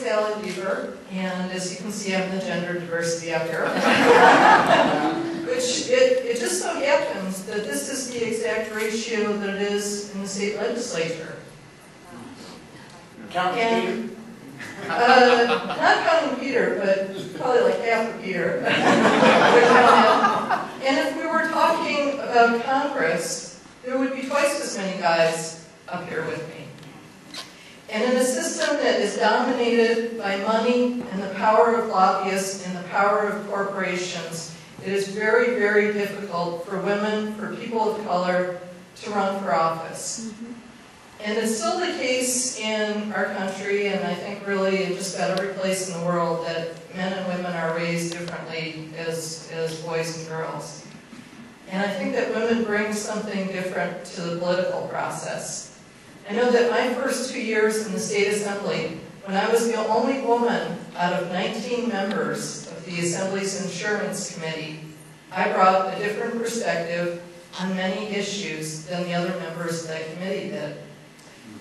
Sally Lieber, and as you can see, I'm the gender diversity up here. Which it just so happens that this is the exact ratio that it is in the state legislature. Counting Peter? Not counting Peter, but probably like half of Peter. And if we were talking about Congress, there would be twice as many guys up here with me. And in a system that is dominated by money and the power of lobbyists and the power of corporations, it is very, very difficult for women, for people of color, to run for office. And it's still the case in our country, and I think really in just about every place in the world, that men and women are raised differently as boys and girls. And I think that women bring something different to the political process. I know that my first 2 years in the state assembly, when I was the only woman out of 19 members of the Assembly's Insurance Committee, I brought a different perspective on many issues than the other members of that committee did.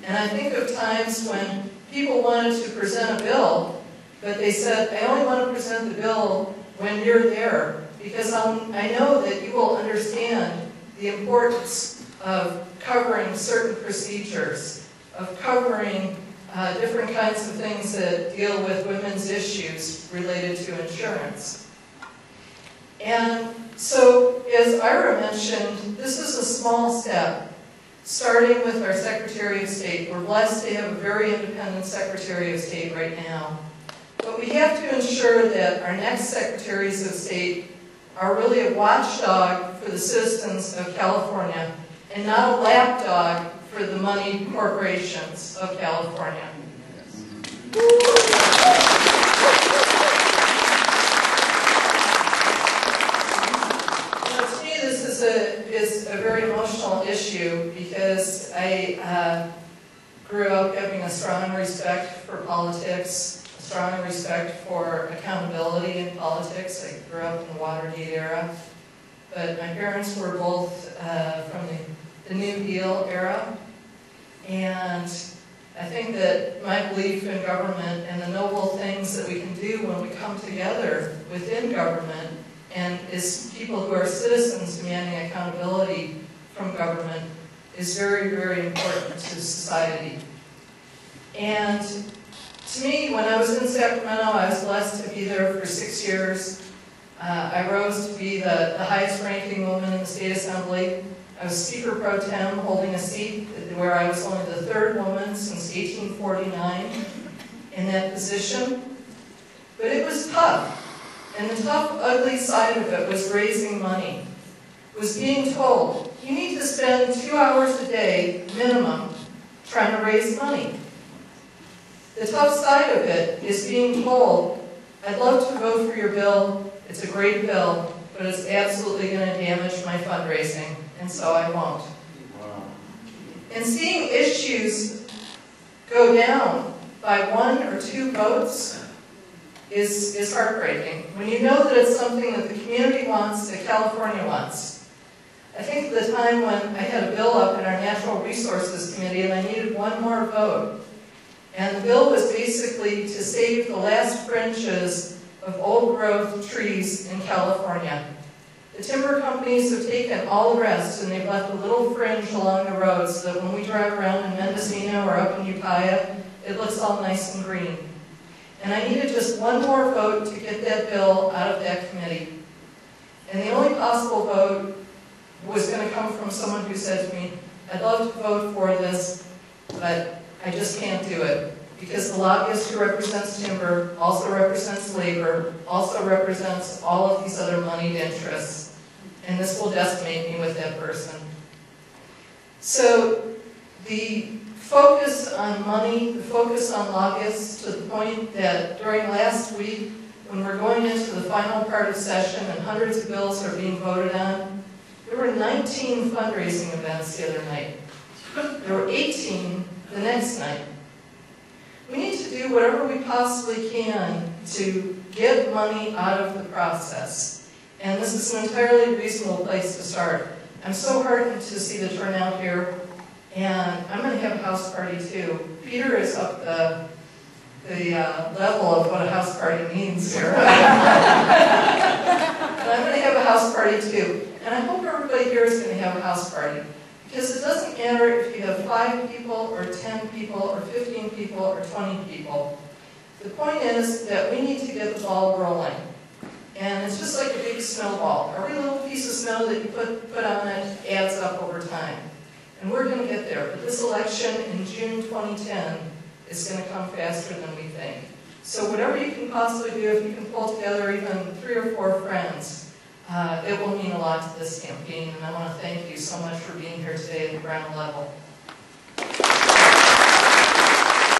And I think of times when people wanted to present a bill, but they said, I only want to present the bill when you're there, because I know that you will understand the importance of covering certain procedures, of covering different kinds of things that deal with women's issues related to insurance. And so, as Ira mentioned, this is a small step, starting with our Secretary of State. We're blessed to have a very independent Secretary of State right now. But we have to ensure that our next Secretaries of State are really a watchdog for the citizens of California and not a lapdog for the money corporations of California. Now, to me, this is a very emotional issue because I grew up having a strong respect for politics, a strong respect for accountability in politics. I grew up in the Watergate era, but my parents were both from the New Deal era, and I think that my belief in government and the noble things that we can do when we come together within government and as people who are citizens demanding accountability from government is very, very important to society. And to me, when I was in Sacramento, I was blessed to be there for 6 years. I rose to be the highest ranking woman in the state assembly. I was Speaker Pro Tem, holding a seat where I was only the third woman since 1849 in that position. But it was tough. And the tough, ugly side of it was raising money. Was being told, you need to spend 2 hours a day, minimum, trying to raise money. The tough side of it is being told, I'd love to vote for your bill, it's a great bill, but it's absolutely going to damage my fundraising, and so I won't. Wow. And seeing issues go down by 1 or 2 votes is heartbreaking. When you know that it's something that the community wants, that California wants. I think of the time when I had a bill up in our Natural Resources Committee and I needed 1 more vote. And the bill was basically to save the last fringes of old-growth trees in California. The timber companies have taken all the rest and they've left a little fringe along the road so that when we drive around in Mendocino or up in Ukiah, it looks all nice and green. And I needed just 1 more vote to get that bill out of that committee. And the only possible vote was going to come from someone who said to me, I'd love to vote for this, but I just can't do it. Because the lobbyist who represents timber also represents labor, also represents all of these other moneyed interests. And this will decimate me with that person. So the focus on money, the focus on lobbyists, to the point that during last week, when we're going into the final part of session and hundreds of bills are being voted on, there were 19 fundraising events the other night. There were 18 the next night. We need to do whatever we possibly can to get money out of the process. And this is an entirely reasonable place to start. I'm so heartened to see the turnout here. And I'm going to have a house party too. Peter is up the level of what a house party means here. And I'm going to have a house party too. And I hope everybody here is going to have a house party. Because it doesn't matter if you have 5 people, or 10 people, or 15 people, or 20 people. The point is that we need to get the ball rolling. And it's just like a big snowball. Every little piece of snow that you put on it adds up over time. And we're going to get there. But this election in June 2010 is going to come faster than we think. So whatever you can possibly do, if you can pull together even 3 or 4 friends, it will mean a lot to this campaign. And I want to thank you so much for being here today at the ground level.